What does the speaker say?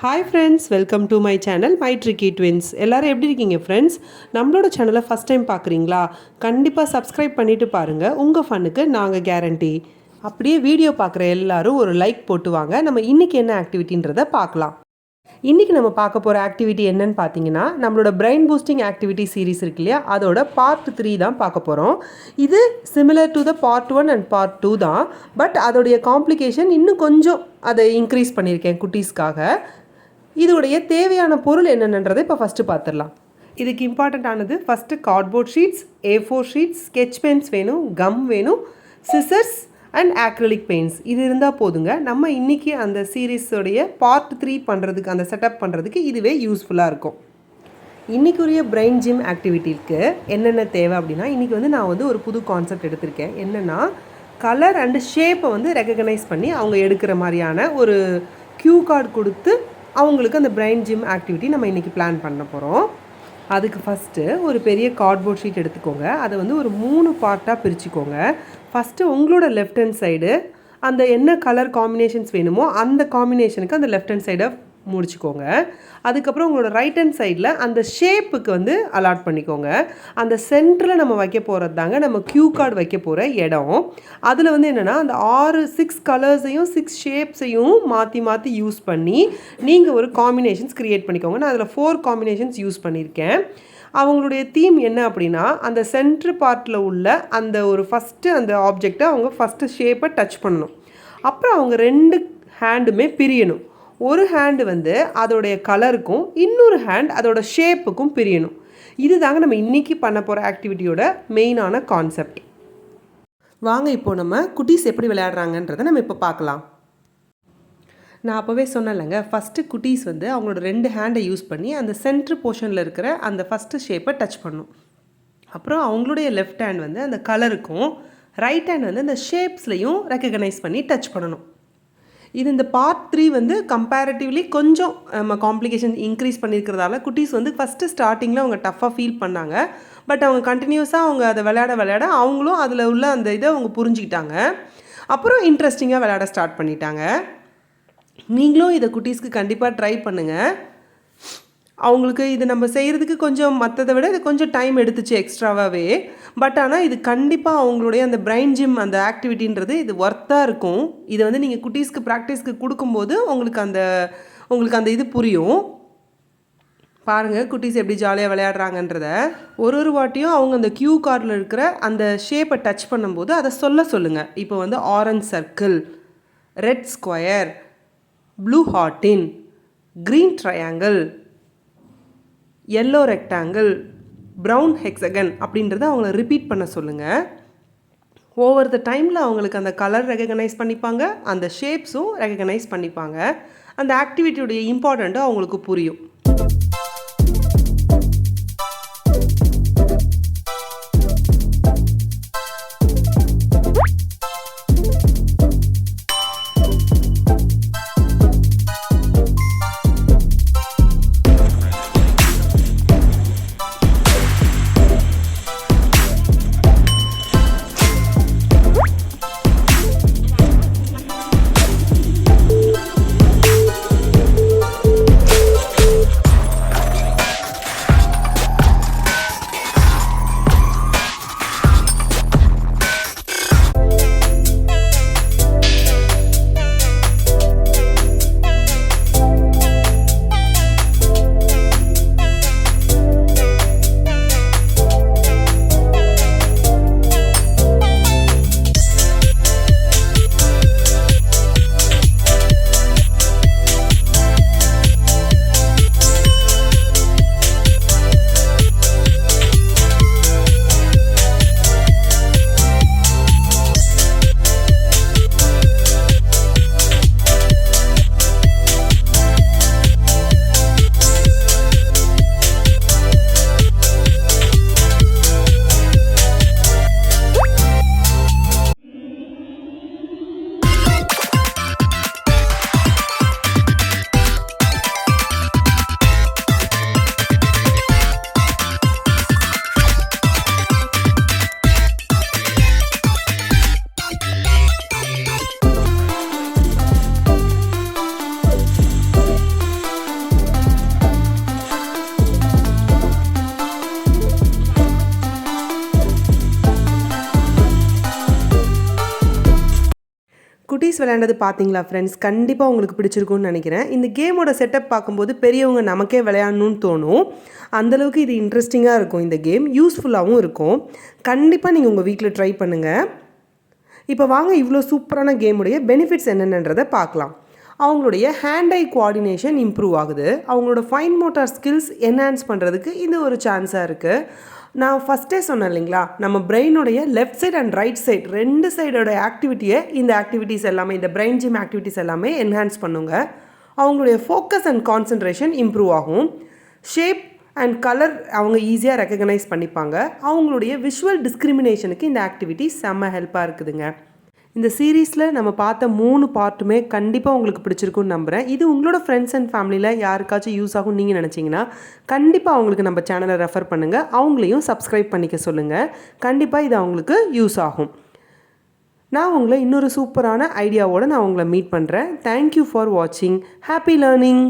Hi friends, welcome to my channel my tricky twins. எல்லோரும் எப்படி இருக்கீங்க ஃப்ரெண்ட்ஸ்? நம்மளோட சேனலை ஃபஸ்ட் டைம் பார்க்குறீங்களா? கண்டிப்பாக சப்ஸ்கிரைப் பண்ணிவிட்டு பாருங்கள். உங்கள் ஃபன்னுக்கு நாங்கள் கேரண்டி. அப்படியே வீடியோ பார்க்குற எல்லோரும் ஒரு லைக் போட்டு வாங்க. நம்ம இன்றைக்கி என்ன ஆக்டிவிட்டின்றதை பார்க்கலாம். இன்றைக்கி நம்ம பார்க்க போகிற ஆக்டிவிட்டி என்னன்னு பார்த்தீங்கன்னா, நம்மளோட பிரெயின் பூஸ்டிங் ஆக்டிவிட்டி சீரீஸ் இருக்கு இல்லையா, அதோட பார்ட் 3 தான் பார்க்க போகிறோம். இது similar to the part 1 and part 2 தான். பட் அதோடைய காம்ப்ளிகேஷன் இன்னும் கொஞ்சம் அதை இன்க்ரீஸ் பண்ணியிருக்கேன் குட்டீஸ்க்காக. இதோடைய தேவையான பொருள் என்னென்னன்றதை இப்போ ஃபஸ்ட்டு பார்த்துடலாம். இதுக்கு இம்பார்ட்டண்ட்டானது first cardboard sheets, A4 sheets, sketch pens வேணும், கம் வேணும், சிசர்ஸ் அண்ட் ஆக்ரிலிக் பெயிண்ட்ஸ். இது இருந்தால் போதுங்க. நம்ம இன்றைக்கி அந்த சீரீஸோடைய பார்ட் 3 பண்ணுறதுக்கு, அந்த செட்டப் பண்ணுறதுக்கு இதுவே யூஸ்ஃபுல்லாக இருக்கும். இன்றைக்குரிய பிரெயின் ஜிம் ஆக்டிவிட்டிக்கு என்னென்ன தேவை அப்படின்னா, இன்றைக்கி நான் ஒரு புது கான்செப்ட் எடுத்திருக்கேன். என்னென்னா, கலர் அண்டு ஷேப்பை ரெகக்னைஸ் பண்ணி அவங்க எடுக்கிற மாதிரியான ஒரு க்யூ கார்டு கொடுத்து அவங்களுக்கு அந்த பிரெயின் ஜிம் ஆக்டிவிட்டி நம்ம இன்றைக்கி பிளான் பண்ண போகிறோம். அதுக்கு ஃபஸ்ட்டு ஒரு பெரிய கார்ட்போர்ட் ஷீட் எடுத்துக்கோங்க. அதை ஒரு 3 பார்ட்டாக பிரிச்சுக்கோங்க. ஃபஸ்ட்டு உங்களோட லெஃப்ட் ஹேண்ட் சைடு அந்த என்ன கலர் காம்பினேஷன்ஸ் வேணுமோ அந்த காம்பினேஷனுக்கு அந்த லெஃப்ட் ஹேண்ட் சைடை முடிச்சுக்கோங்க. அதுக்கப்புறம் உங்களோட ரைட் ஹேண்ட் சைடில் அந்த ஷேப்புக்கு அலாட் பண்ணிக்கோங்க. அந்த சென்டரில் நம்ம வைக்க போகிறது தாங்க நம்ம க்யூ கார்டு வைக்க போகிற இடம். அதில் என்னென்னா, அந்த 6 கலர்ஸையும் 6 ஷேப்ஸையும் மாற்றி மாற்றி யூஸ் பண்ணி நீங்கள் ஒரு காம்பினேஷன்ஸ் க்ரியேட் பண்ணிக்கோங்க. நான் அதில் 4 காம்பினேஷன்ஸ் யூஸ் பண்ணியிருக்கேன். அவங்களுடைய தீம் என்ன அப்படின்னா, அந்த சென்ட்ரு பார்ட்டில் உள்ள அந்த ஒரு ஃபஸ்ட்டு அந்த ஆப்ஜெக்டை அவங்க ஃபஸ்ட்டு ஷேப்பை டச் பண்ணணும். அப்புறம் அவங்க 2 ஹேண்டுமே பிரியணும். ஒரு ஹேண்டு அதோடைய கலருக்கும், இன்னொரு ஹேண்ட் அதோட ஷேப்புக்கும் பிரியணும். இது தாங்க நம்ம இன்றைக்கி பண்ண போகிற ஆக்டிவிட்டியோட மெயினான கான்செப்ட். வாங்க இப்போது நம்ம குட்டீஸ் எப்படி விளையாடுறாங்கன்றதை நம்ம இப்போ பார்க்கலாம். நான் அப்போவே சொன்னேன்லங்க, ஃபஸ்ட்டு குட்டீஸ் அவங்களோட 2 ஹேண்டை யூஸ் பண்ணி அந்த சென்ட்ரு போர்ஷனில் இருக்கிற அந்த ஃபஸ்ட்டு ஷேப்பை டச் பண்ணணும். அப்புறம் அவங்களுடைய லெஃப்ட் ஹேண்ட் அந்த கலருக்கும், ரைட் ஹேண்ட் அந்த ஷேப்ஸ்லையும் ரெக்கக்னைஸ் பண்ணி டச் பண்ணணும். இது இந்த பார்ட் 3 கம்பேரிட்டிவ்லி கொஞ்சம் நம்ம காம்ப்ளிகேஷன் இன்க்ரீஸ் பண்ணியிருக்கிறதால குட்டீஸ் ஃபஸ்ட்டு ஸ்டார்டிங்கில் அவங்க டஃப்பாக ஃபீல் பண்ணாங்க. பட் அவங்க கண்டினியூஸாக அவங்க அதை விளையாட அவங்களும் அதில் உள்ள அந்த இதை அவங்க புரிஞ்சுக்கிட்டாங்க. அப்புறம் இன்ட்ரெஸ்டிங்காக விளையாட ஸ்டார்ட் பண்ணிட்டாங்க. நீங்களும் இதை குட்டீஸ்க்கு கண்டிப்பாக ட்ரை பண்ணுங்கள். அவங்களுக்கு இது நம்ம செய்கிறதுக்கு கொஞ்சம் மற்றதை விட இது கொஞ்சம் டைம் எடுத்துச்சு எக்ஸ்ட்ராவாகவே. பட் ஆனால் இது கண்டிப்பாக அவங்களுடைய அந்த பிரெயின் ஜிம் அந்த ஆக்டிவிட்டின்றது இது ஒர்த்தாக இருக்கும். இதை நீங்கள் குட்டீஸ்க்கு ப்ராக்டிஸ்க்கு கொடுக்கும்போது உங்களுக்கு அந்த இது புரியும். பாருங்கள் குட்டீஸ் எப்படி ஜாலியாக விளையாடுறாங்கன்றத. ஒரு வாட்டியும் அவங்க அந்த க்யூ கார்டில் இருக்கிற அந்த ஷேப்பை டச் பண்ணும்போது அதை சொல்லுங்கள். இப்போ orange circle, red square, blue ஹார்ட்டின், green triangle, yellow rectangle, brown hexagon அப்படின்றத அவங்கள ரிப்பீட் பண்ண சொல்லுங்கள். ஓவர் த டைமில் அவங்களுக்கு அந்த கலர் ரெகக்னைஸ் பண்ணிப்பாங்க, அந்த ஷேப்ஸும் ரெகக்னைஸ் பண்ணிப்பாங்க. அந்த ஆக்டிவிட்டியோடைய இம்பார்ட்டண்ட்டும் அவங்களுக்கு புரியும். சீரீஸ் விளையாண்டது பார்த்தீங்களா ஃப்ரெண்ட்ஸ்? கண்டிப்பாக உங்களுக்கு பிடிச்சிருக்கும்னு நினைக்கிறேன். இந்த கேமோட செட்டப் பார்க்கும்போது பெரியவங்க நமக்கே விளையாடணும்னு தோணும். அந்தளவுக்கு இது இன்ட்ரெஸ்டிங்காக இருக்கும். இந்த கேம் யூஸ்ஃபுல்லாகவும் இருக்கும். கண்டிப்பாக நீங்கள் உங்கள் வீட்டில் ட்ரை பண்ணுங்கள். இப்போ வாங்க இவ்வளோ சூப்பரான கேமுடைய பெனிஃபிட்ஸ் என்னென்னன்றதை பார்க்கலாம். அவங்களுடைய ஹேண்ட் ஐ கோஆர்டினேஷன் இம்ப்ரூவ் ஆகுது. அவங்களோட ஃபைன் மோட்டார் ஸ்கில்ஸ் என்ஹான்ஸ் பண்ணுறதுக்கு இது ஒரு சான்ஸாக இருக்குது. நான் ஃபஸ்ட்டே சொன்னேன் இல்லைங்களா, நம்ம பிரெயினுடைய left side and right side 2 சைடோட ஆக்டிவிட்டியை இந்த ஆக்டிவிட்டீஸ் எல்லாமே, இந்த பிரெயின் ஜிம் ஆக்டிவிட்டீஸ் எல்லாமே என்ஹான்ஸ் பண்ணுங்க. அவங்களுடைய ஃபோக்கஸ் அண்ட் கான்சன்ட்ரேஷன் இம்ப்ரூவ் ஆகும். ஷேப் அண்ட் கலர் அவங்க ஈஸியாக ரெக்கக்னைஸ் பண்ணிப்பாங்க. அவங்களுடைய விஷுவல் டிஸ்கிரிமினேஷனுக்கு இந்த ஆக்டிவிட்டி செம்ம ஹெல்ப்பாக இருக்குதுங்க. இந்த சீரீஸில் நம்ம பார்த்த 3 பார்ட்டுமே கண்டிப்பாக உங்களுக்கு பிடிச்சிருக்குன்னு நம்புகிறேன். இது உங்களோட ஃப்ரெண்ட்ஸ் அண்ட் ஃபேமிலியில் யாருக்காச்சும் யூஸ் ஆகும் நீங்கள் நினச்சிங்கன்னா கண்டிப்பாக அவங்களுக்கு நம்ம சேனலை ரெஃபர் பண்ணுங்கள். அவங்களையும் சப்ஸ்கிரைப் பண்ணிக்க சொல்லுங்கள். கண்டிப்பாக இது அவங்களுக்கு யூஸ் ஆகும். நான் உங்களை இன்னொரு சூப்பரான ஐடியாவோடு நான் உங்களை மீட் பண்ணுறேன். தேங்க்யூ ஃபார் வாட்சிங். Happy learning.